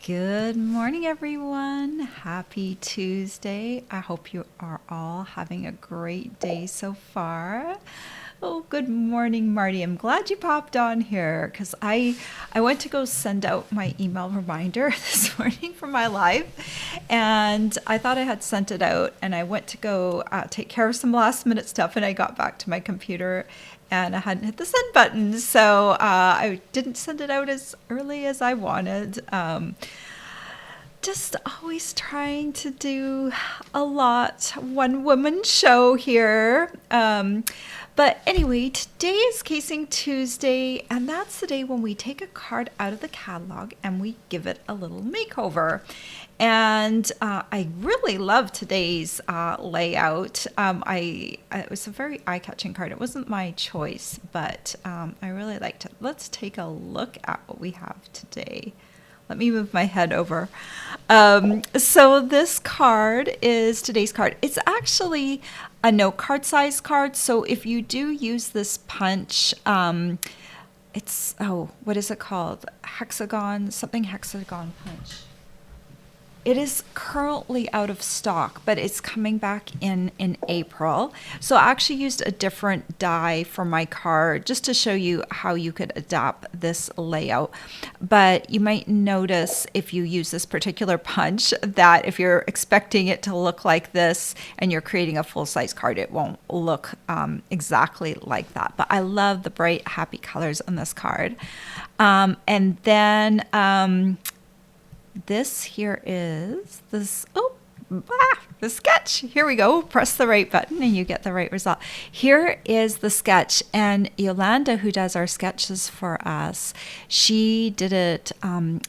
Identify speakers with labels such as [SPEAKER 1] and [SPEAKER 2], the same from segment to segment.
[SPEAKER 1] Good morning, everyone. Happy Tuesday. I hope you are all having a great day so far. Oh, good morning, Marty. I'm glad you popped on here because I went to go send out my email reminder this morning for my live, and I thought I had sent it out, and I went to go take care of some last minute stuff, and I got back to my computer and I hadn't hit the send button, so I didn't send it out as early as I wanted. Just always trying to do a lot, one woman show here. But anyway, today is Casing Tuesday, and that's the day when we take a card out of the catalog and we give it a little makeover. And I really love today's layout. It was a very eye-catching card. It wasn't my choice, but I really liked it. Let's take a look at what we have today. Let me move my head over. So this card is today's card. It's actually a note card size card. So if you do use this punch, it's, what is it called? Something hexagon punch. It is currently out of stock, but it's coming back in April. So I actually used a different die for my card just to show you how you could adapt this layout. But you might notice if you use this particular punch that if you're expecting it to look like this and you're creating a full-size card, it won't look exactly like that. But I love the bright, happy colors on this card. And then this here is the sketch. Here we go. Press the right button and you get the right result. Here is the sketch, and Yolanda, who does our sketches for us, she did it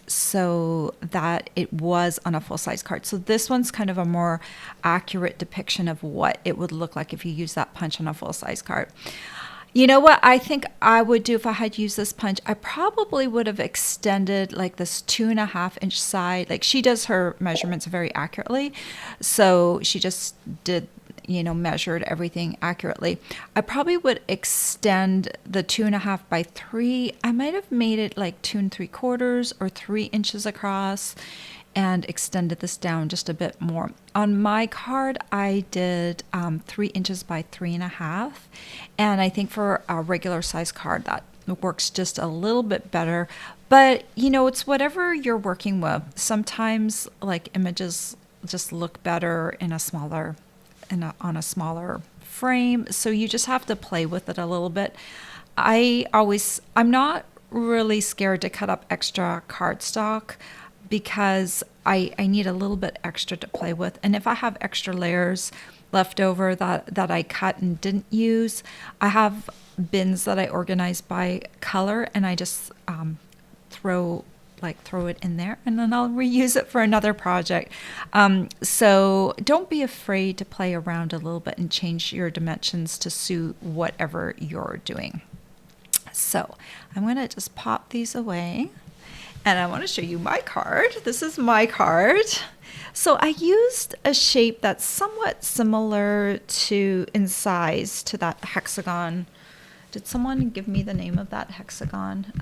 [SPEAKER 1] so that it was on a full-size card. So this one's kind of a more accurate depiction of what it would look like if you use that punch on a full-size card. You know what I think I would do if I had used this punch? I probably would have extended like this 2.5-inch side. Like she does her measurements very accurately. So she just did, measured everything accurately. I probably would extend the 2.5 by 3. I might have made it like 2 3/4 or 3 inches across and extended this down just a bit more. On my card, I did 3 inches by 3.5. And I think for a regular size card, that works just a little bit better. But, it's whatever you're working with. Sometimes like images just look better in a smaller, on a smaller frame. So you just have to play with it a little bit. I'm not really scared to cut up extra cardstock, because I need a little bit extra to play with. And if I have extra layers left over that I cut and didn't use, I have bins that I organize by color, and I just throw it in there, and then I'll reuse it for another project. So don't be afraid to play around a little bit and change your dimensions to suit whatever you're doing. So I'm going to just pop these away. And I want to show you my card. This is my card. So I used a shape that's somewhat similar in size to that hexagon. Did someone give me the name of that hexagon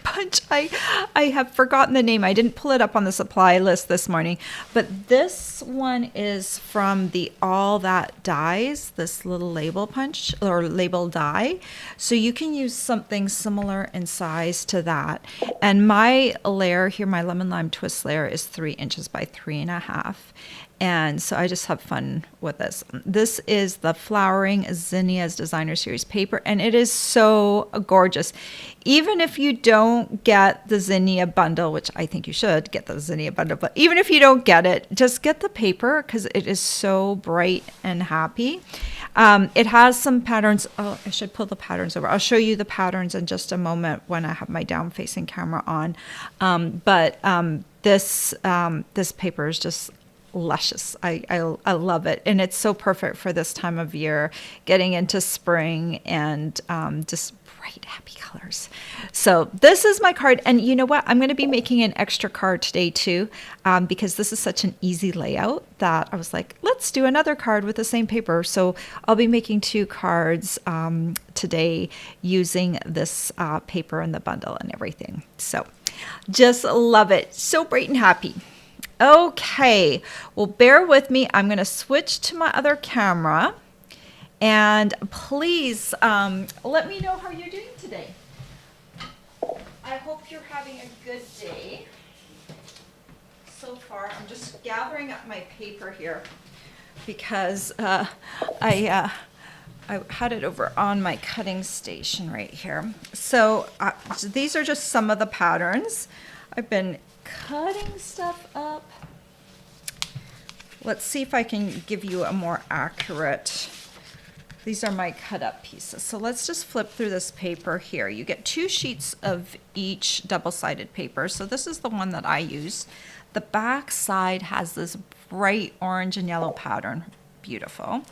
[SPEAKER 1] punch? I have forgotten the name. I didn't pull it up on the supply list this morning. But this one is from the All That Dies, this little label punch or label die. So you can use something similar in size to that. And my layer here, my lemon lime twist layer, is 3 inches by 3.5. And so I just have fun with this. This is the Flowering Zinnias Designer Series paper, and it is so gorgeous. Even if you don't get the Zinnia bundle, which I think you should get the Zinnia bundle, but even if you don't get it, just get the paper because it is so bright and happy. It has some patterns. Oh, I should pull the patterns over. I'll show you the patterns in just a moment when I have my down-facing camera on. But this paper is just luscious. I love it, and it's so perfect for this time of year, getting into spring and just bright, happy colors. So this is my card. And you know what? I'm going to be making an extra card today too, because this is such an easy layout that I was like, let's do another card with the same paper. So I'll be making 2 cards today using this paper in the bundle and everything. So just love it. So bright and happy. Okay, well, bear with me. I'm going to switch to my other camera. And please let me know how you're doing today. I hope you're having a good day. So far, I'm just gathering up my paper here because I had it over on my cutting station right here. So these are just some of the patterns. I've been cutting stuff up. Let's see if I can give you a more accurate. These are my cut up pieces. So let's just flip through this paper here. You get 2 sheets of each double-sided paper. So this is the one that I use. The back side has this bright orange and yellow pattern. Beautiful.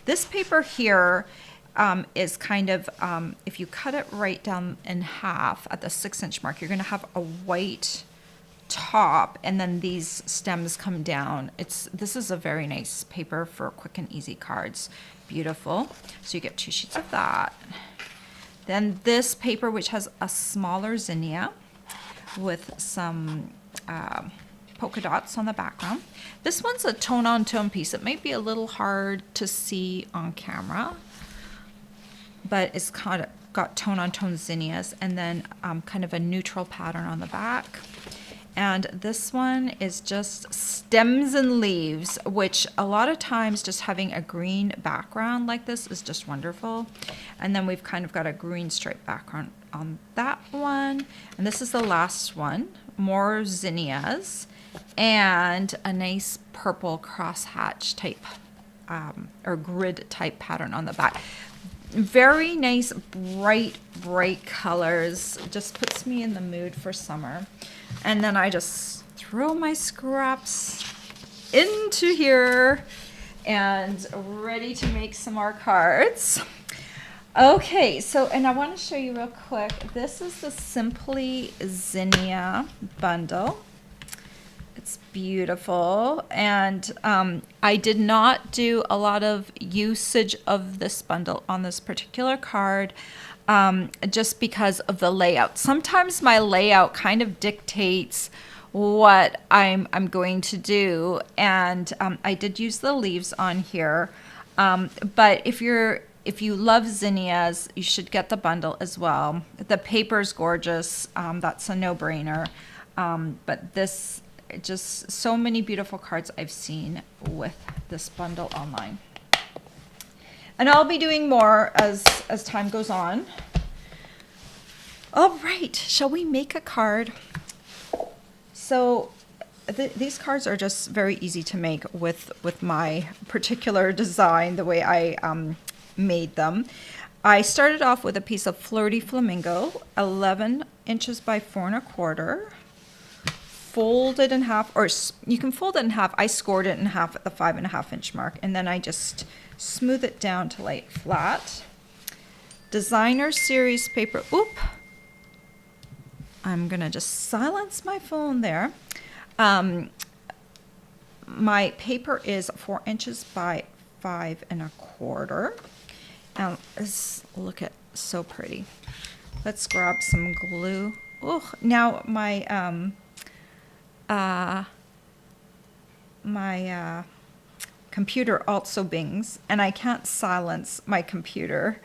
[SPEAKER 1] This paper here is kind of, if you cut it right down in half at the 6-inch mark, you're going to have a white top, and then these stems come down. This is a very nice paper for quick and easy cards. Beautiful. So you get 2 sheets of that. Then this paper, which has a smaller zinnia with some polka dots on the background. This one's a tone-on-tone piece. It might be a little hard to see on camera, but it's kind of got tone-on-tone zinnias, and then kind of a neutral pattern on the back. And this one is just stems and leaves, which a lot of times just having a green background like this is just wonderful. And then we've kind of got a green stripe background on that one. And this is the last one, more zinnias, and a nice purple crosshatch type or grid type pattern on the back. Very nice, bright colors. Just puts me in the mood for summer. And then I just throw my scraps into here and ready to make some more cards. Okay, so, and I want to show you real quick. This is the Simply Zinnia bundle. It's beautiful. And I did not do a lot of usage of this bundle on this particular card. Just because of the layout. Sometimes my layout kind of dictates what I'm going to do, and I did use the leaves on here. But if you love zinnias, you should get the bundle as well. The paper's gorgeous. That's a no-brainer. But this, just so many beautiful cards I've seen with this bundle online. And I'll be doing more as time goes on. All right, shall we make a card? So these cards are just very easy to make with my particular design, the way I made them. I started off with a piece of Flirty Flamingo, 11 inches by 4 1/4. Fold it in half, or you can fold it in half. I scored it in half at the 5.5 inch mark, and then I just smooth it down to lay it flat. Designer series paper. Oop. I'm gonna just silence my phone there. My paper is 4 inches by 5 1/4. Look at, so pretty. Let's grab some glue. Oh, now my computer also bings, and I can't silence my computer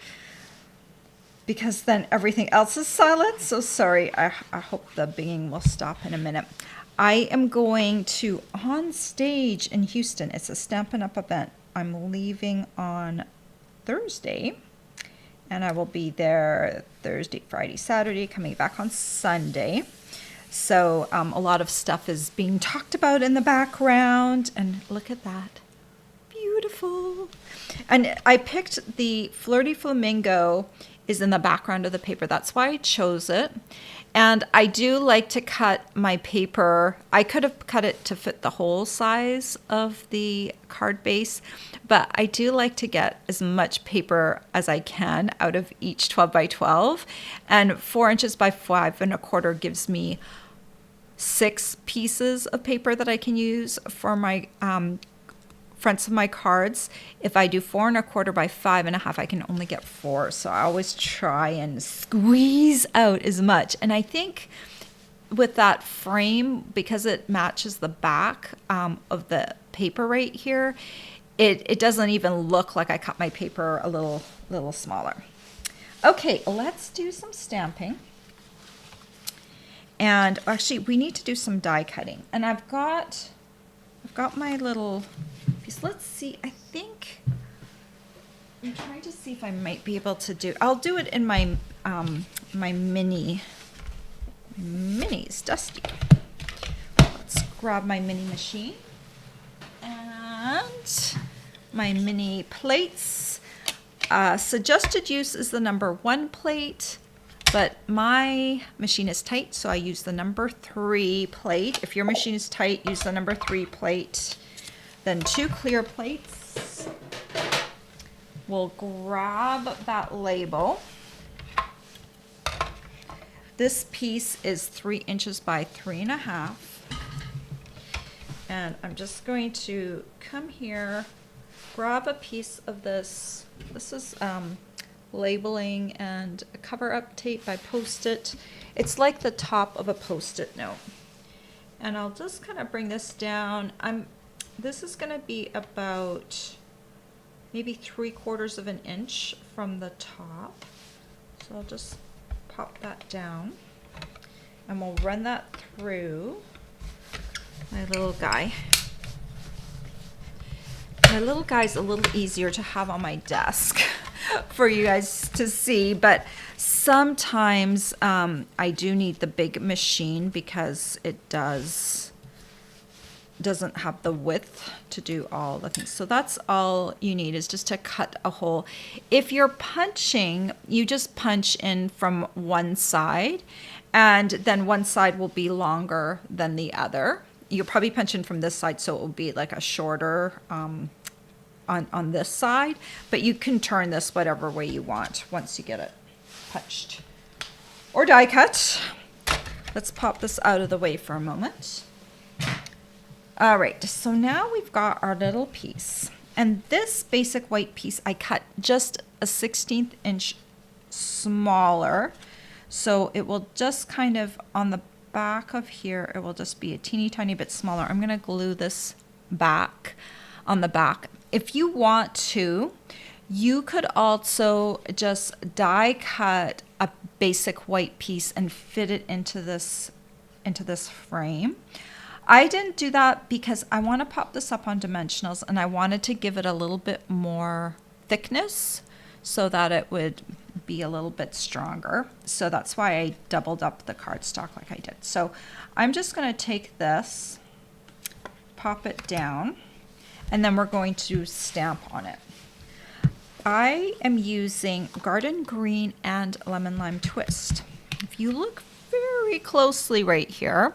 [SPEAKER 1] because then everything else is silent. So sorry, I hope the binging will stop in a minute. I am going to on stage in Houston. It's a Stampin' Up event. I'm leaving on Thursday, and I will be there Thursday, Friday, Saturday, coming back on Sunday. So a lot of stuff is being talked about in the background, and look at that. Beautiful. And I picked the Flirty Flamingo is in the background of the paper. That's why I chose it. And I do like to cut my paper. I could have cut it to fit the whole size of the card base, but I do like to get as much paper as I can out of each 12 by 12. And 4 inches by 5 1/4 gives me 6 pieces of paper that I can use for my fronts of my cards. If I do 4 1/4 by 5 1/2, I can only get 4. So I always try and squeeze out as much. And I think with that frame, because it matches the back of the paper right here, it doesn't even look like I cut my paper a little smaller. Okay, let's do some stamping. And actually, we need to do some die cutting. And I've got my little piece. Let's see. I think I'm trying to see if I might be able to do. I'll do it in my my minis, Dusty. Let's grab my mini machine and my mini plates. Suggested use is the number 1 plate. But my machine is tight, so I use the number 3 plate. If your machine is tight, use the number 3 plate. Then 2 clear plates. We'll grab that label. This piece is 3 inches by 3 1/2. And I'm just going to come here, grab a piece of this. This is labeling and a cover-up tape by Post-it. It's like the top of a Post-it note. And I'll just kind of bring this down. This is going to be about maybe 3/4 of an inch from the top. So I'll just pop that down. And we'll run that through my little guy. My little guy's a little easier to have on my desk for you guys to see, but sometimes I do need the big machine because it doesn't have the width to do all the things. So that's all you need, is just to cut a hole. If you're punching, you just punch in from one side, and then one side will be longer than the other. You'll probably punch in from this side, so it will be like a shorter on this side, but you can turn this whatever way you want once you get it punched or die cut. Let's pop this out of the way for a moment. All right, so now we've got our little piece, and this basic white piece I cut just a 1/16 inch smaller, so it will just kind of on the back of here, it will just be a teeny tiny bit smaller. I'm going to glue this back on the back. If you want to, you could also just die cut a basic white piece and fit it into this frame. I didn't do that because I want to pop this up on dimensionals, and I wanted to give it a little bit more thickness so that it would be a little bit stronger. So that's why I doubled up the cardstock like I did. So I'm just going to take this, pop it down, and then we're going to stamp on it. I am using Garden Green and Lemon Lime Twist. If you look very closely right here,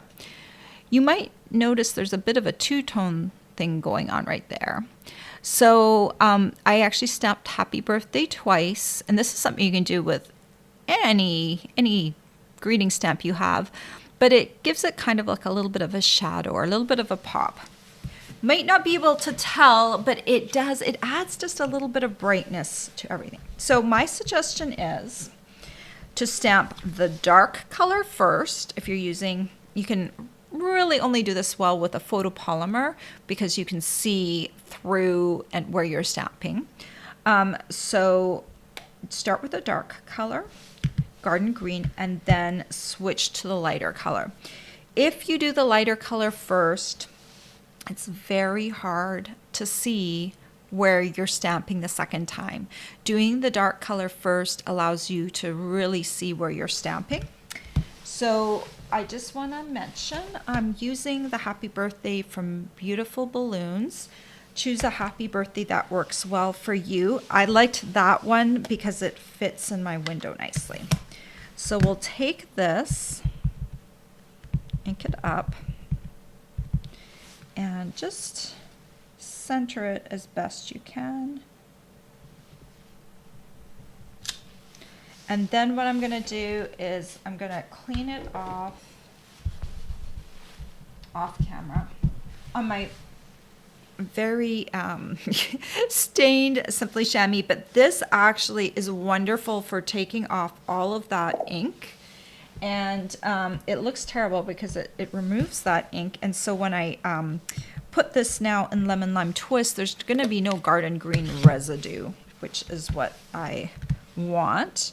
[SPEAKER 1] you might notice there's a bit of a two-tone thing going on right there. So I actually stamped Happy Birthday twice, and this is something you can do with any greeting stamp you have, but it gives it kind of like a little bit of a shadow or a little bit of a pop. Might not be able to tell, but it adds just a little bit of brightness to everything. So my suggestion is to stamp the dark color first. If you're using, you can really only do this well with a photopolymer because you can see through and where you're stamping. So start with the dark color, Garden Green, and then switch to the lighter color. If you do the lighter color first, it's very hard to see where you're stamping the second time. Doing the dark color first allows you to really see where you're stamping. So I just want to mention I'm using the Happy Birthday from Beautiful Balloons. Choose a Happy Birthday that works well for you. I liked that one because it fits in my window nicely. So we'll take this, ink it up, and just center it as best you can. And then what I'm going to do is I'm going to clean it off camera on my very stained Simply Chamois, but this actually is wonderful for taking off all of that ink. And it looks terrible because it removes that ink. And so when I put this now in Lemon Lime Twist, there's going to be no garden green residue, which is what I want.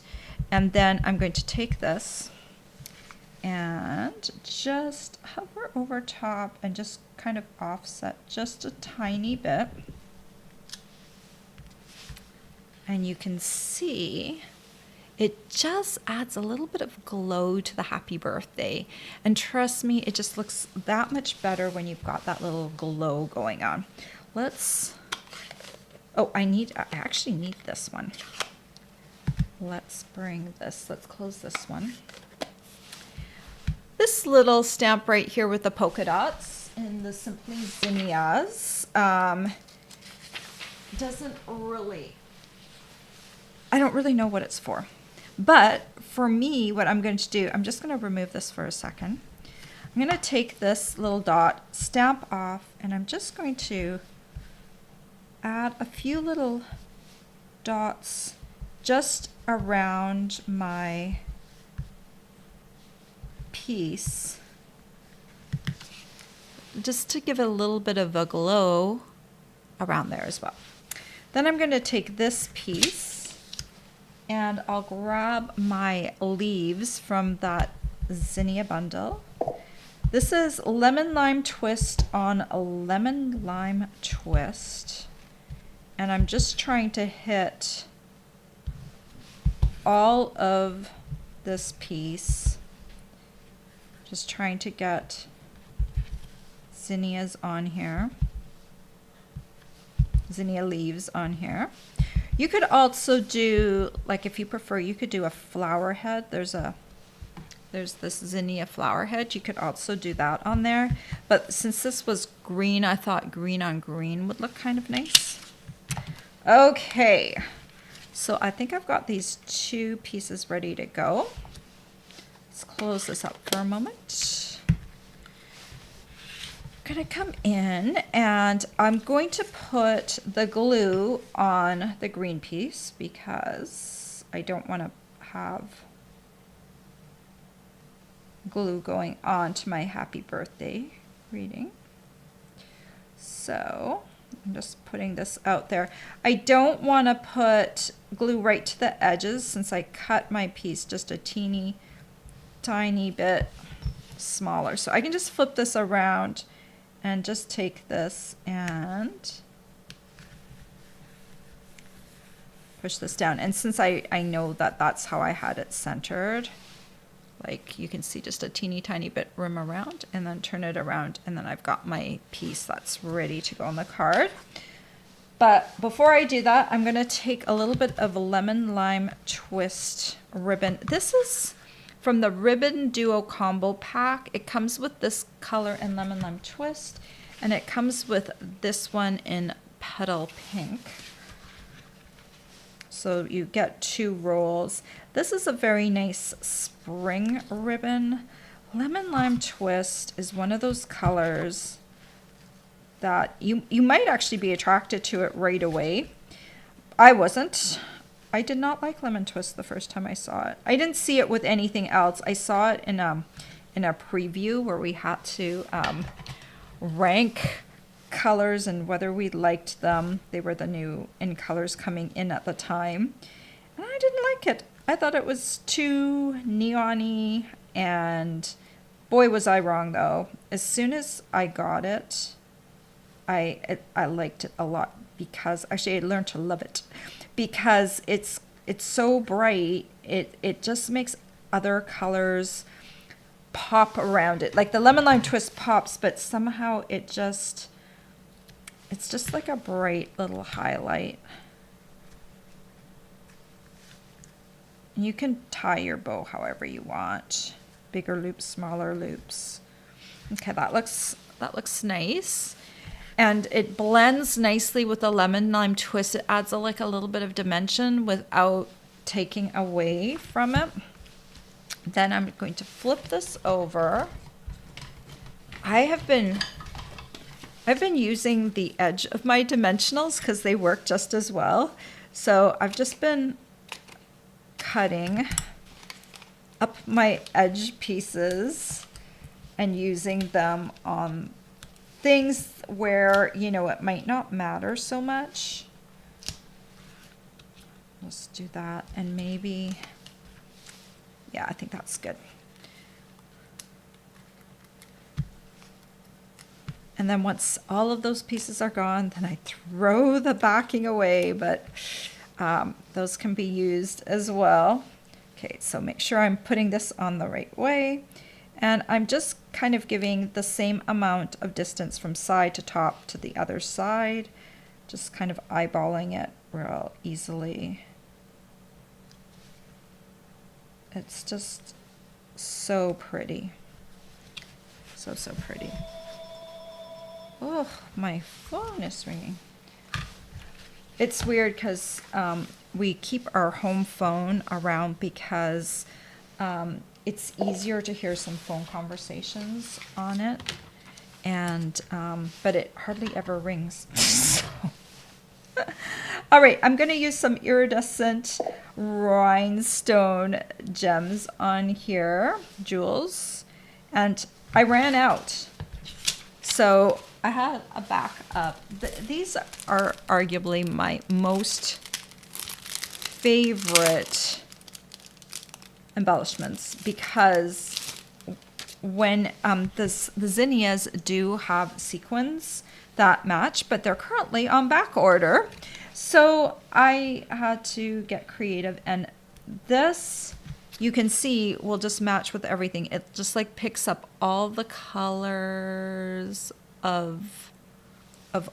[SPEAKER 1] And then I'm going to take this and just hover over top and just kind of offset just a tiny bit. And you can see it just adds a little bit of glow to the happy birthday. And trust me, it just looks that much better when you've got that little glow going on. Let's, oh, I actually need this one. Let's bring this, let's close this one. This little stamp right here with the polka dots in the Simply Zinnias doesn't really, I don't really know what it's for. But for me, what I'm going to do, I'm just going to remove this for a second. I'm going to take this little dot, stamp off, and I'm just going to add a few little dots just around my piece, just to give it a little bit of a glow around there as well. Then I'm going to take this piece and I'll grab my leaves from that zinnia bundle. This is Lemon Lime Twist on a Lemon Lime Twist. And I'm just trying to hit all of this piece. Just trying to get zinnias on here. Zinnia leaves on here. You could also do, like if you prefer, you could do a flower head. There's this zinnia flower head. You could also do that on there. But since this was green, I thought green on green would look kind of nice. Okay, so I think I've got these two pieces ready to go. Let's close this up for a moment. I'm gonna come in and I'm going to put the glue on the green piece because I don't want to have glue going on to my happy birthday reading. So I'm just putting this out there. I don't want to put glue right to the edges since I cut my piece just a teeny tiny bit smaller. So I can just flip this around and just take this and push this down. And since I know that that's how I had it centered, like you can see just a teeny tiny bit room around, and then turn it around, and then I've got my piece that's ready to go on the card. But before I do that, I'm going to take a little bit of Lemon Lime Twist ribbon. This is from the Ribbon Duo Combo Pack. It comes with this color in Lemon Lime Twist, and it comes with this one in Petal Pink. So you get 2 rolls. This is a very nice spring ribbon. Lemon Lime Twist is one of those colors that you might actually be attracted to it right away. I wasn't. I did not like Lemon Twist the first time I saw it. I didn't see it with anything else. I saw it in a preview where we had to rank colors and whether we liked them. They were the new in colors coming in at the time. And I didn't like it. I thought it was too neon-y, and boy was I wrong though. As soon as I got it, I liked it a lot because actually I learned to love it because it's so bright. It just makes other colors pop around it. Like the Lemon Lime Twist pops, but somehow it's just like a bright little highlight. You can tie your bow however you want. Bigger loops, smaller loops. Okay, that looks nice. And it blends nicely with the lemon lime twist. It adds like a little bit of dimension without taking away from it. Then I'm going to flip this over. I've been using the edge of my dimensionals because they work just as well. So I've just been cutting up my edge pieces and using them on things where, you know, it might not matter so much. Let's do that, and maybe, yeah, I think that's good. And then once all of those pieces are gone, then I throw the backing away, but those can be used as well. Okay, so make sure I'm putting this on the right way. And I'm just kind of giving the same amount of distance from side to top to the other side. Just kind of eyeballing it real easily. It's just so pretty. So pretty. Oh, my phone is ringing. It's weird because we keep our home phone around because it's easier to hear some phone conversations on it, and but it hardly ever rings. All right, I'm going to use some iridescent rhinestone gems on here, jewels, and I ran out. So I had a backup. These are arguably my most favorite embellishments because when the zinnias do have sequins that match, but they're currently on back order. So I had to get creative, and this, you can see, will just match with everything. It just like picks up all the colors of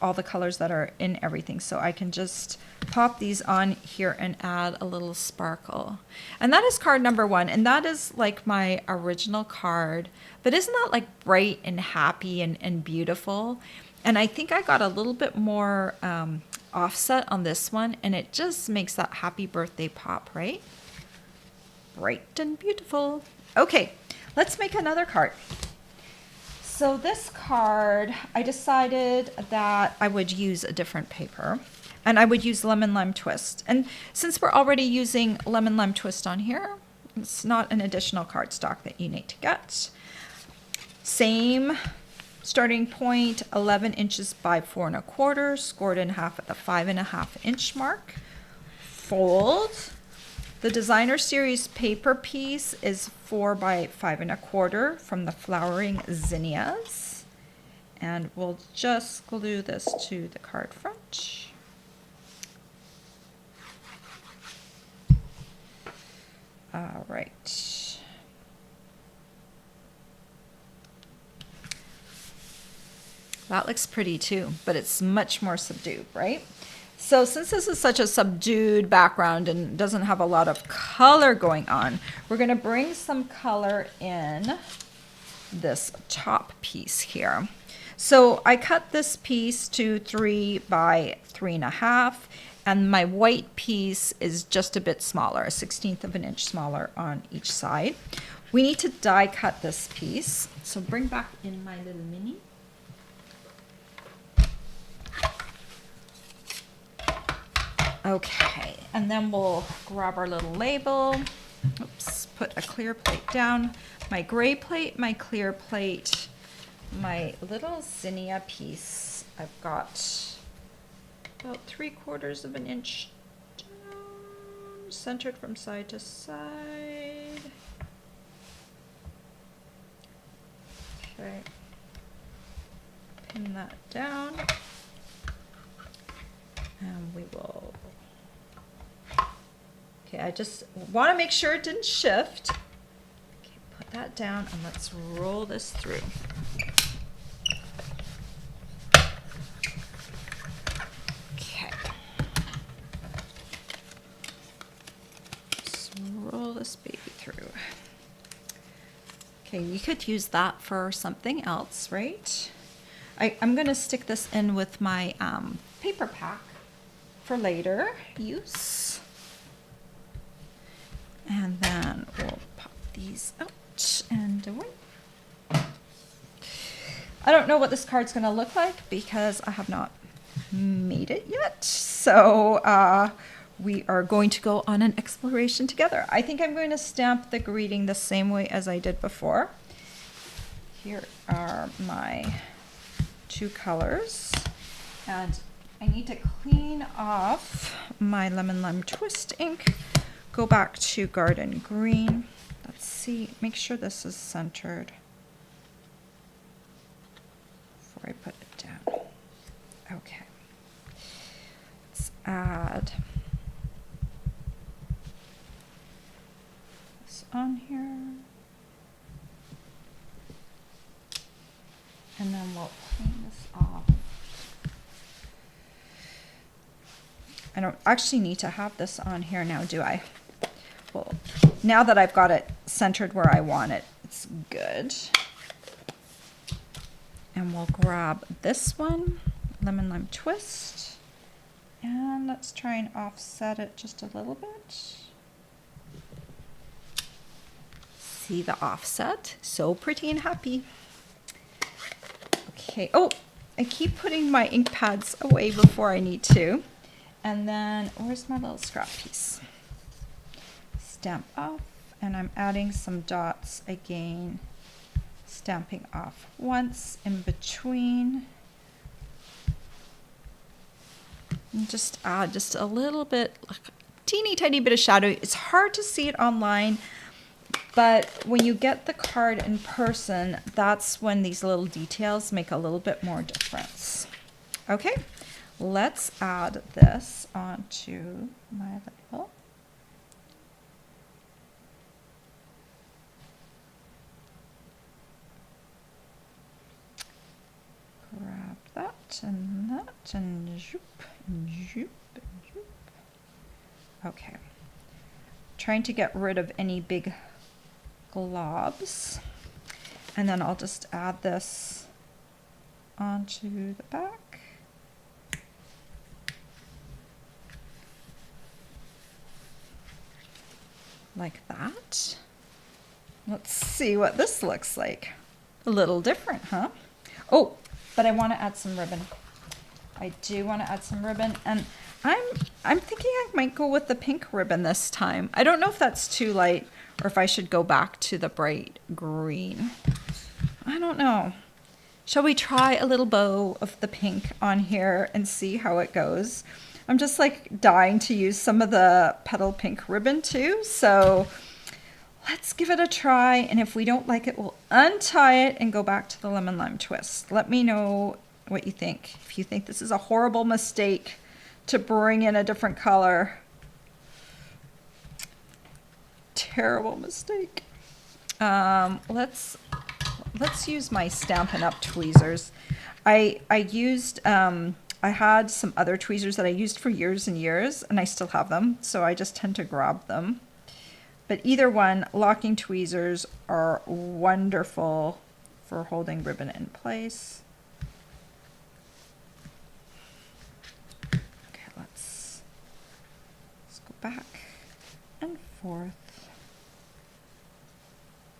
[SPEAKER 1] all the colors that are in everything. So I can just pop these on here and add a little sparkle. And that is card number 1. And that is like my original card, but isn't that like bright and happy and beautiful? And I think I got a little bit more offset on this one, and it just makes that happy birthday pop, right? Bright and beautiful. Okay, let's make another card. So this card, I decided that I would use a different paper, and I would use lemon lime twist. And since we're already using lemon lime twist on here, it's not an additional cardstock that you need to get. Same starting point, 11 inches by 4 1/4, scored in half at the 5.5 inch mark. Fold. The designer series paper piece is 4 by 5 1/4 from the flowering zinnias. And we'll just glue this to the card front. All right. That looks pretty too, but it's much more subdued, right? So since this is such a subdued background and doesn't have a lot of color going on, we're going to bring some color in this top piece here. So I cut this piece to 3 by 3 1/2, and my white piece is just a bit smaller, a 1/16 of an inch smaller on each side. We need to die cut this piece. So bring back in my little mini. Okay, and then we'll grab our little label. Oops, put a clear plate down. My gray plate, my clear plate, my little zinnia piece. I've got about 3/4 of an inch down, centered from side to side. Okay, pin that down, and we will. Okay, I just want to make sure it didn't shift. Okay, put that down, and let's roll this through. Okay. Just roll Okay, you could use that for something else, right? I'm going to stick this in with my paper pack for later use. And then we'll pop these out and away. I don't know what this card's going to look like because I have not made it yet. So we are going to go on an exploration together. I think I'm going to stamp the greeting the same way as I did before. Here are my 2 colors. And I need to clean off my Lemon Lime Twist ink. Go back to Garden Green. Let's see, make sure this is centered before I put it down. Okay. Let's add this on here. And then we'll clean this off. I don't actually need to have this on here now, do I? Well, now that I've got it centered where I want it, it's good. And we'll grab this one, Lemon Lime Twist, and let's try and offset it just a little bit. See the offset? So pretty and happy. Okay, oh, I keep putting my ink pads away before I need to. And then, where's my little scrap piece? Stamp off, and I'm adding some dots again. Stamping off once in between. And just add just a little bit, like a teeny tiny bit of shadow. It's hard to see it online, but when you get the card in person, that's when these little details make a little bit more difference. Okay. Let's add this onto my label. Grab that and that and zoop and zoop and zoop. Okay. Trying to get rid of any big globs. And then I'll just add this onto the back. Like that. Let's see what this looks like. A little different, huh? Oh, but I want to add some ribbon. I do want to add some ribbon, and I'm thinking I might go with the pink ribbon this time. I don't know if that's too light or if I should go back to the bright green. I don't know. Shall we try a little bow of the pink on here and see how it goes? I'm just like dying to use some of the petal pink ribbon too. So let's give it a try. And if we don't like it, we'll untie it and go back to the Lemon Lime Twist. Let me know what you think. If you think this is a horrible mistake to bring in a different color. Terrible mistake. Let's use my Stampin' Up! Tweezers. I had some other tweezers that I used for years and years, and I still have them, so I just tend to grab them. But either one, locking tweezers are wonderful for holding ribbon in place. Okay, let's go back and forth,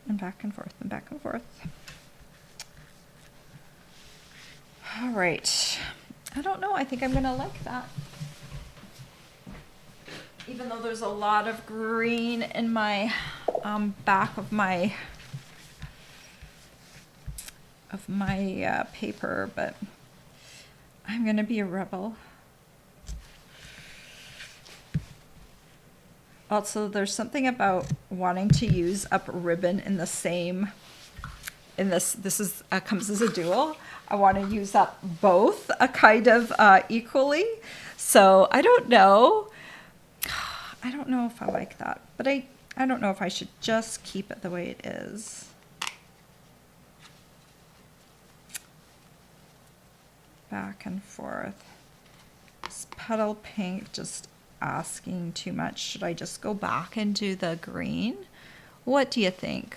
[SPEAKER 1] and back and forth, and back and forth. All right. I don't know. I think I'm going to like that. Even though there's a lot of green in my back of my paper, but I'm going to be a rebel. Also, there's something about wanting to use up ribbon in the same, this is comes as a dual. I want to use up both kind of equally. So I don't know. I don't know if I like that, but I don't know if I should just keep it the way it is. Back and forth. This petal pink just asking too much. Should I just go back and do the green? What do you think?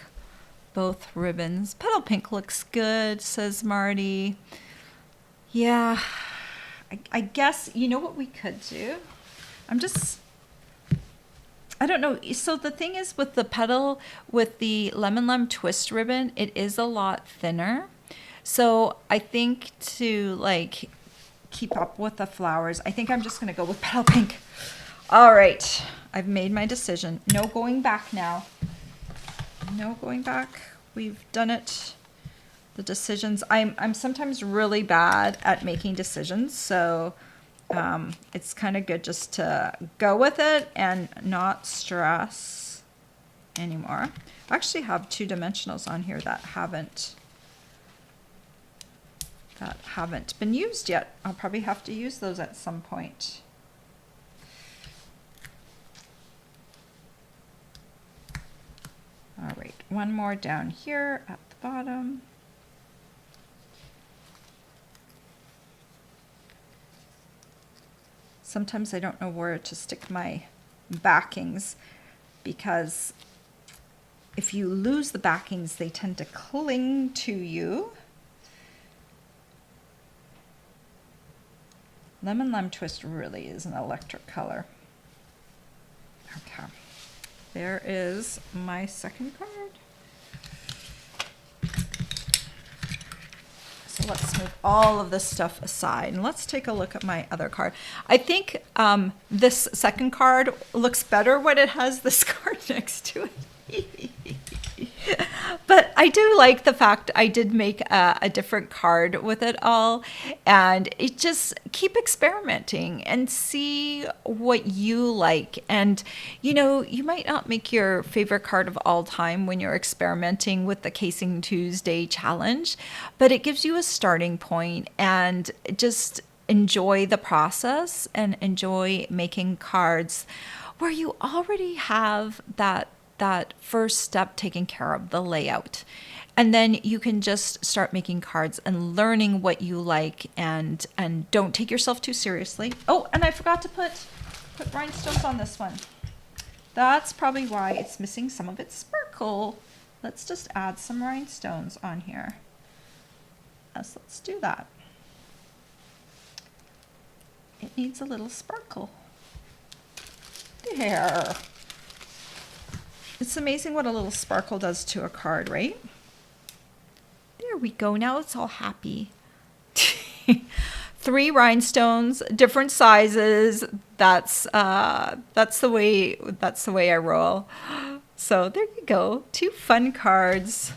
[SPEAKER 1] both ribbons. Petal pink looks good, says Marty. Yeah, I guess, you know what we could do? I don't know. So the thing is with the petal, with the lemon lime twist ribbon, it is a lot thinner. So I think to like keep up with the flowers, I think I'm just going to go with petal pink. All right. I've made my decision. No going back now. No going back. We've done it. The decisions. I'm sometimes really bad at making decisions. So it's kind of good just to go with it and not stress anymore. I actually have 2 dimensionals on here that haven't been used yet. I'll probably have to use those at some point. All right, one more down here at the bottom. Sometimes I don't know where to stick my backings because if you lose the backings, they tend to cling to you. Lemon Lime Twist really is an electric color. Okay, there is my second card. So let's move all of this stuff aside and let's take a look at my other card. I think this second card looks better when it has this card next to it. But I do like the fact I did make a different card with it all, and it just keep experimenting and see what you like. And you know, you might not make your favorite card of all time when you're experimenting with the Casing Tuesday challenge, but it gives you a starting point, and just enjoy the process and enjoy making cards where you already have that first step taken care of, the layout. And then you can just start making cards and learning what you like, and don't take yourself too seriously. Oh, and I forgot to put rhinestones on this one. That's probably why it's missing some of its sparkle. Let's just add some rhinestones on here. Yes, let's do that. It needs a little sparkle. There. It's amazing what a little sparkle does to a card, right? There we go. Now it's all happy. 3 rhinestones, different sizes. That's the way I roll. So there you go. 2 fun cards.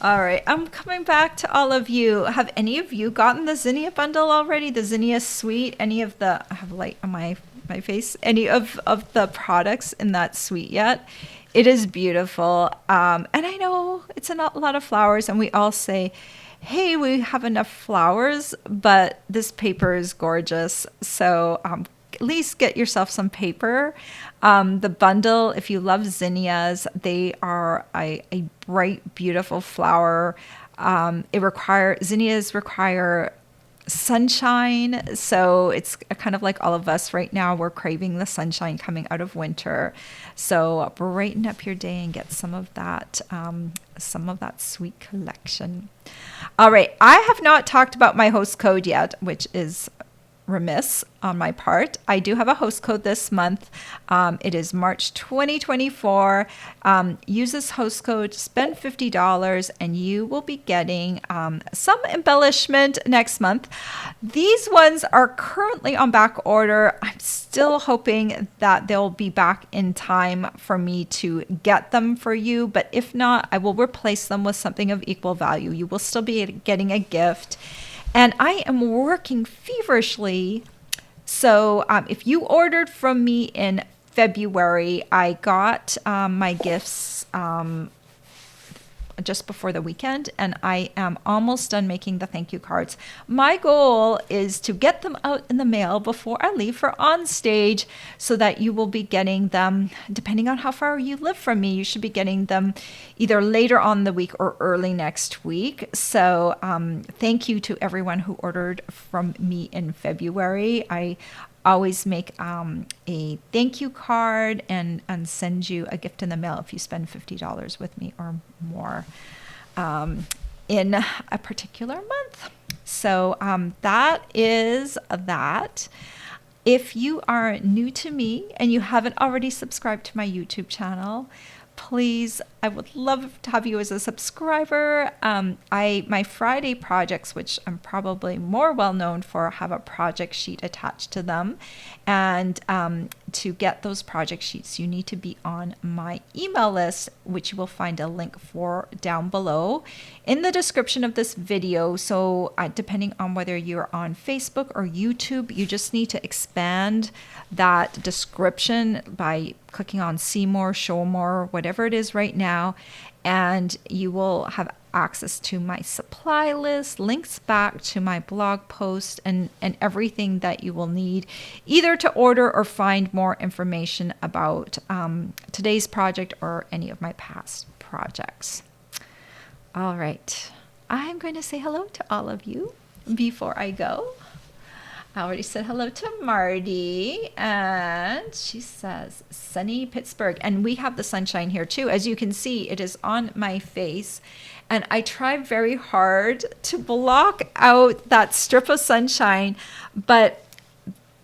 [SPEAKER 1] All right, I'm coming back to all of you. Have any of you gotten the Zinnia bundle already? The Zinnia suite? Any of the, I have light on my face, any of the products in that suite yet? It is beautiful. And I know it's a lot of flowers, and we all say, hey, we have enough flowers, but this paper is gorgeous. So at least get yourself some paper. The bundle, if you love zinnias, they are a bright, beautiful flower. Zinnias require sunshine, so it's kind of like all of us right now. We're craving the sunshine coming out of winter. So brighten up your day and get some of that sweet collection. All right, I have not talked about my host code yet, which is remiss on my part. I do have a host code this month. It is March 2024. Use this host code, spend $50, and you will be getting some embellishment next month. These ones are currently on back order. I'm still hoping that they'll be back in time for me to get them for you, but if not, I will replace them with something of equal value. You will still be getting a gift. And I am working feverishly. So if you ordered from me in February, I got my gifts just before the weekend, and I am almost done making the thank you cards. My goal is to get them out in the mail before I leave for on stage, so that you will be getting them, depending on how far you live from me, you should be getting them either later on the week or early next week. So thank you to everyone who ordered from me in February. I always make a thank you card and send you a gift in the mail if you spend $50 with me or more in a particular month. So that is that. If you are new to me and you haven't already subscribed to my YouTube channel, please, I would love to have you as a subscriber. My Friday projects, which I'm probably more well known for, have a project sheet attached to them. And to get those project sheets, you need to be on my email list, which you will find a link for down below in the description of this video. So depending on whether you're on Facebook or YouTube, you just need to expand that description by clicking on see more, show more, whatever it is right now, and you will have access to my supply list, links back to my blog post, and everything that you will need either to order or find more information about today's project or any of my past projects. All right, I'm going to say hello to all of you before I go. I already said hello to Marty, and she says sunny Pittsburgh, and we have the sunshine here too. As you can see, it is on my face, and I try very hard to block out that strip of sunshine, but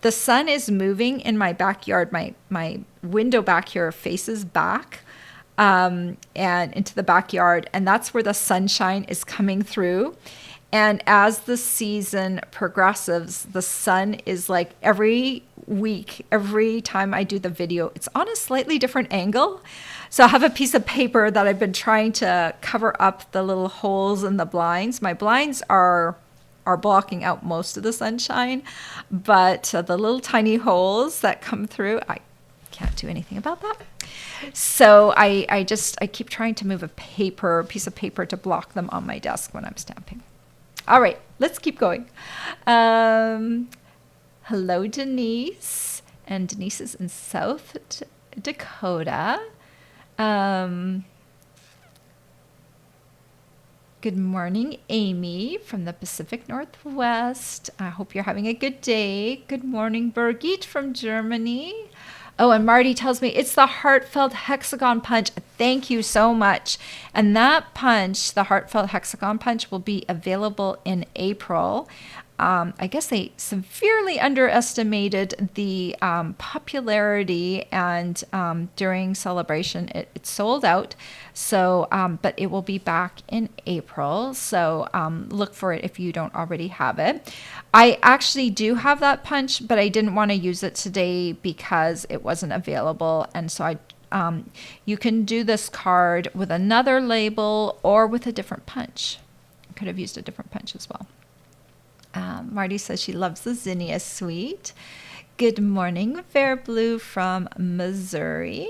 [SPEAKER 1] the sun is moving in my backyard. My window back here faces back and into the backyard, and that's where the sunshine is coming through. And as the season progresses, the sun is like every week, every time I do the video, it's on a slightly different angle. So I have a piece of paper that I've been trying to cover up the little holes in the blinds. My blinds are blocking out most of the sunshine, but the little tiny holes that come through, I can't do anything about that. So I keep trying to move a piece of paper to block them on my desk when I'm stamping. All right, let's keep going. Hello, Denise. And Denise is in South Dakota. Good morning, Amy from the Pacific Northwest. I hope you're having a good day. Good morning, Birgit from Germany. Oh, and Marty tells me it's the Heartfelt Hexagon Punch. Thank you so much. And that punch, the Heartfelt Hexagon Punch, will be available in April. I guess they severely underestimated the popularity, and during celebration, it sold out. So, but it will be back in April. So look for it if you don't already have it. I actually do have that punch, but I didn't want to use it today because it wasn't available. And so you can do this card with another label or with a different punch. I could have used a different punch as well. Marty says she loves the Zinnias suite. Good morning, Fair Blue from Missouri.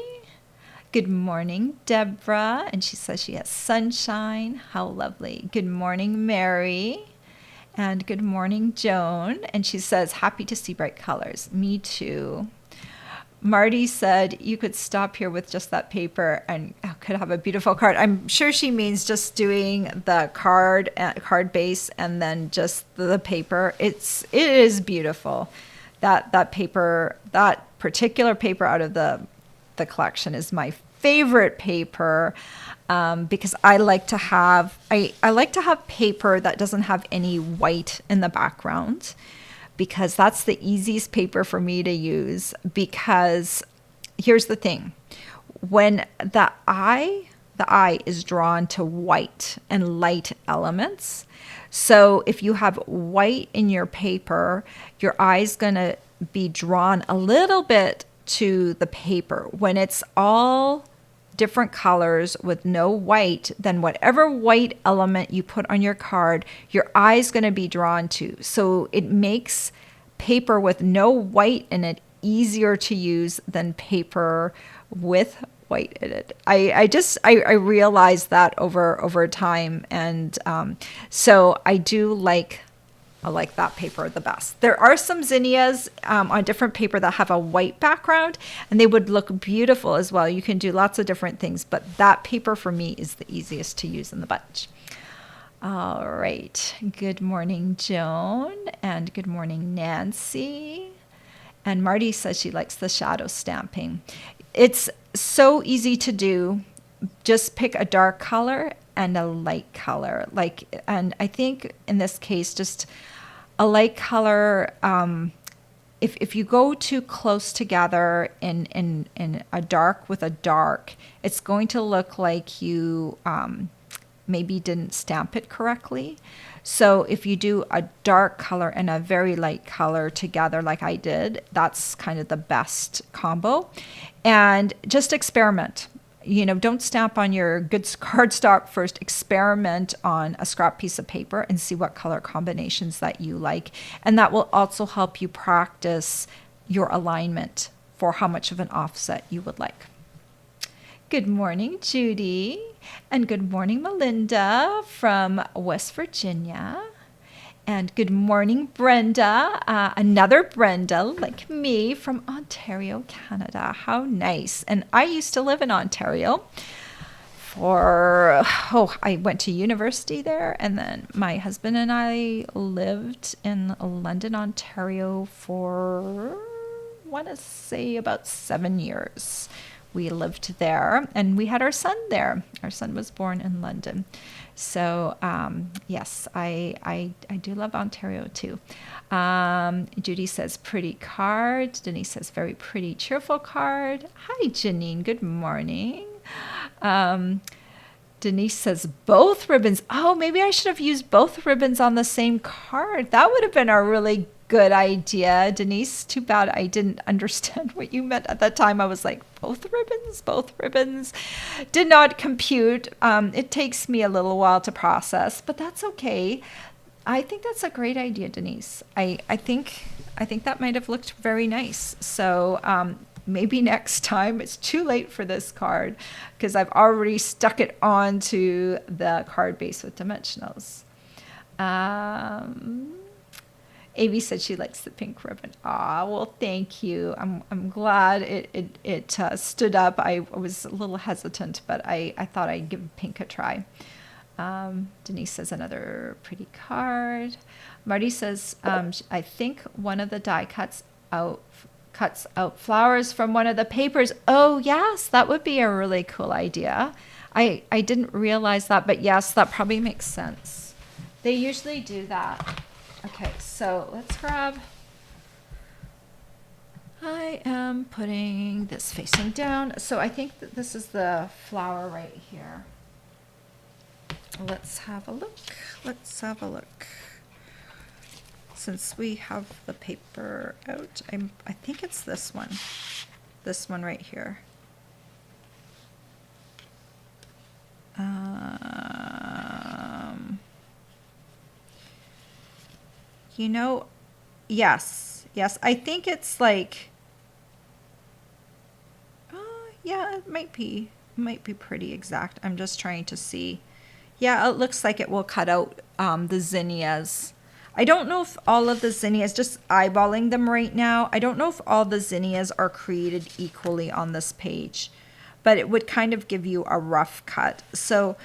[SPEAKER 1] Good morning, Deborah. And she says she has sunshine. How lovely. Good morning, Mary. And good morning, Joan. And she says, happy to see bright colors. Me too. Marty said you could stop here with just that paper and could have a beautiful card. I'm sure she means just doing the card base and then just the paper. It is beautiful. That paper, that particular paper out of the collection is my favorite paper because I like to have paper that doesn't have any white in the background, because that's the easiest paper for me to use. Because here's the thing, when the eye is drawn to white and light elements, so if you have white in your paper, your eye's going to be drawn a little bit to the paper. When it's all different colors with no white, then whatever white element you put on your card, your eye's going to be drawn to. So it makes paper with no white in it easier to use than paper with white in it. I realized that over time, and so I like that paper the best. There are some Zinnias on different paper that have a white background, and they would look beautiful as well. You can do lots of different things, but that paper for me is the easiest to use in the bunch. All right. Good morning, Joan, and good morning, Nancy. And Marty says she likes the shadow stamping. It's so easy to do. Just pick a dark color and a light color. And I think in this case, just a light color. If you go too close together in a dark with a dark, it's going to look like you maybe didn't stamp it correctly. So if you do a dark color and a very light color together like I did, that's kind of the best combo. And just experiment. Don't stamp on your good cardstock first. Experiment on a scrap piece of paper and see what color combinations that you like. And that will also help you practice your alignment for how much of an offset you would like. Good morning, Judy. And good morning, Melinda from West Virginia. And good morning, Brenda. Another Brenda, like me, from Ontario, Canada. How nice. And I used to live in Ontario I went to university there. And then my husband and I lived in London, Ontario for, I want to say, about 7 years. We lived there and we had our son there. Our son was born in London. So, yes, I do love Ontario too. Judy says, pretty card. Denise says, very pretty, cheerful card. Hi, Janine. Good morning. Denise says, both ribbons. Oh, maybe I should have used both ribbons on the same card. That would have been a really good idea, Denise. Too bad I didn't understand what you meant at that time. I was like, both ribbons. Did not compute. It takes me a little while to process, but that's okay. I think that's a great idea, Denise. I think that might have looked very nice. So maybe next time. It's too late for this card because I've already stuck it onto the card base with dimensionals. Avi said she likes the pink ribbon. Well, thank you. I'm glad it stood up. I was a little hesitant, but I thought I'd give pink a try. Denise says another pretty card. Marty says, I think one of the die cuts out flowers from one of the papers. Oh, yes, that would be a really cool idea. I didn't realize that, but yes, that probably makes sense. They usually do that. Okay, so let's grab, I am putting this facing down. So I think that this is the flower right here. Let's have a look. Since we have the paper out, I think it's this one right here. Yes, I think it's like, yeah, it might be pretty exact. I'm just trying to see. Yeah, it looks like it will cut out the zinnias. I don't know if all of the zinnias, just eyeballing them right now, I don't know if all the zinnias are created equally on this page, but it would kind of give you a rough cut. So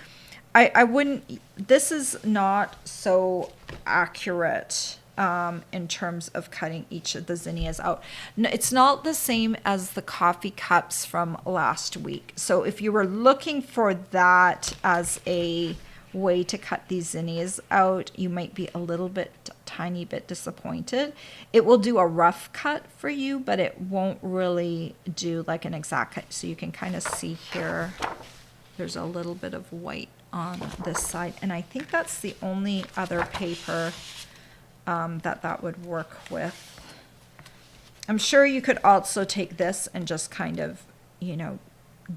[SPEAKER 1] I wouldn't, this is not so accurate in terms of cutting each of the zinnias out. It's not the same as the coffee cups from last week. So if you were looking for that as a way to cut these zinnias out, you might be a tiny bit disappointed. It will do a rough cut for you, but it won't really do like an exact cut. So you can kind of see here, there's a little bit of white on this side. And I think that's the only other paper that would work with. I'm sure you could also take this and just kind of,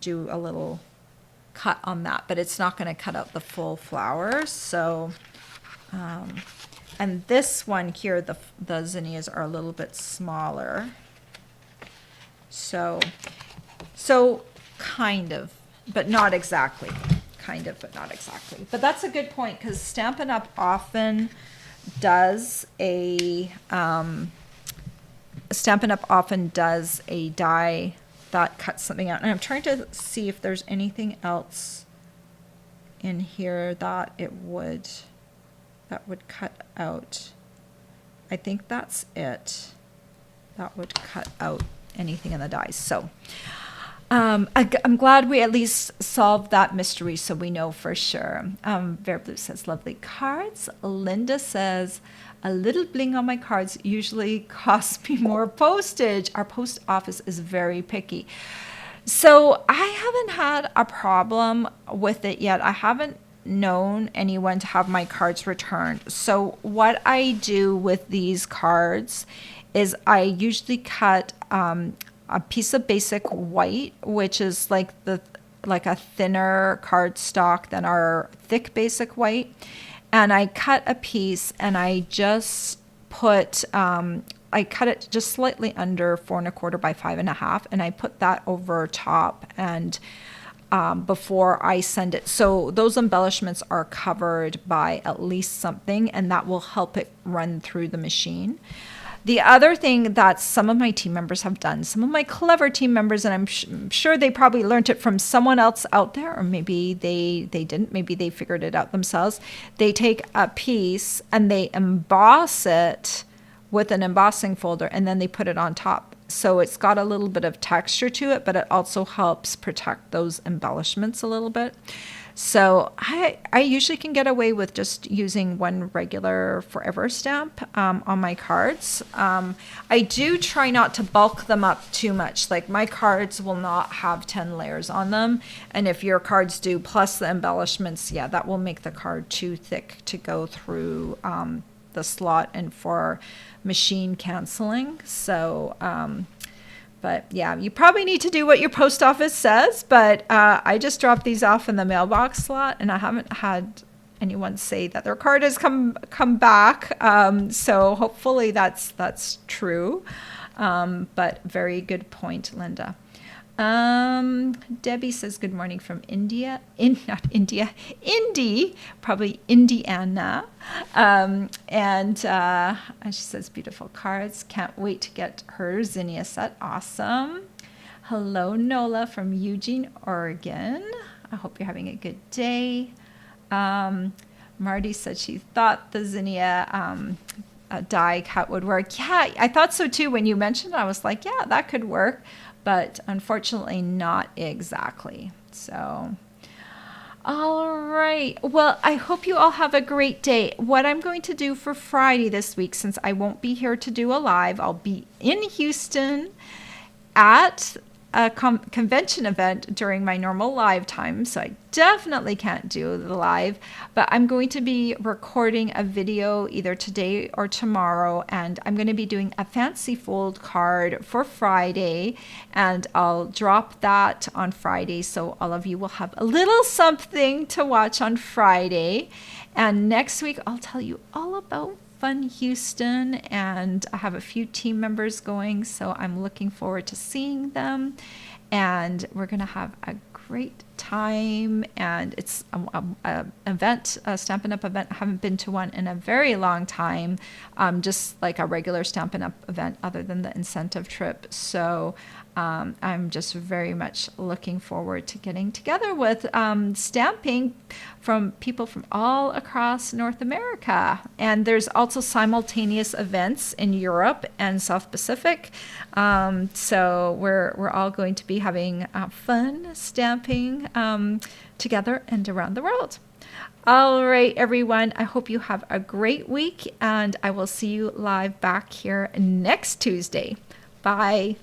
[SPEAKER 1] do a little cut on that, but it's not going to cut out the full flowers. So, and this one here, the zinnias are a little bit smaller. So kind of, but not exactly. Kind of, but not exactly. But that's a good point, because Stampin' Up! Often does a die that cuts something out. And I'm trying to see if there's anything else in here that would cut out. I think that's it. that would cut out anything in the dies. So I'm glad we at least solved that mystery so we know for sure. Vera Blue says, lovely cards. Linda says, a little bling on my cards usually costs me more postage. Our post office is very picky. So I haven't had a problem with it yet. I haven't known anyone to have my cards returned. So what I do with these cards is I usually cut a piece of basic white, which is like a thinner cardstock than our thick basic white. And I cut a piece and I just put, I cut it just slightly under 4 1/4 by 5 1/2. And I put that over top and before I send it. So those embellishments are covered by at least something, and that will help it run through the machine. The other thing that some of my team members have done, some of my clever team members, and I'm sure they probably learned it from someone else out there, or maybe they didn't, maybe they figured it out themselves. They take a piece and they emboss it with an embossing folder, and then they put it on top. So it's got a little bit of texture to it, but it also helps protect those embellishments a little bit. So I usually can get away with just using one regular forever stamp on my cards. I do try not to bulk them up too much. Like my cards will not have 10 layers on them. And if your cards do, plus the embellishments, yeah, that will make the card too thick to go through the slot and for machine canceling. So but yeah, you probably need to do what your post office says, but I just dropped these off in the mailbox slot and I haven't had anyone say that their card has come back. So hopefully that's true. But very good point, Linda. Debbie says, good morning from India. Not India, Indy, probably Indiana. And she says, beautiful cards. Can't wait to get her Zinnias set. Awesome. Hello, Nola from Eugene, Oregon. I hope you're having a good day. Marty said she thought the Zinnia die cut would work. Yeah, I thought so too. When you mentioned it, I was like, yeah, that could work. But unfortunately not exactly. So, all right. Well, I hope you all have a great day. What I'm going to do for Friday this week, since I won't be here to do a live, I'll be in Houston at a convention event during my normal live time, so I definitely can't do the live, but I'm going to be recording a video either today or tomorrow, and I'm going to be doing a fancy fold card for Friday, and I'll drop that on Friday, so all of you will have a little something to watch on Friday. And next week I'll tell you all about Fun Houston, and I have a few team members going, so I'm looking forward to seeing them, and we're gonna have a great time. And it's a event, a Stampin' Up event. I haven't been to one in a very long time, just like a regular Stampin' Up event other than the incentive trip. So I'm just very much looking forward to getting together with stamping from people from all across North America. And there's also simultaneous events in Europe and South Pacific. So we're all going to be having fun stamping together and around the world. All right, everyone. I hope you have a great week, and I will see you live back here next Tuesday. Bye.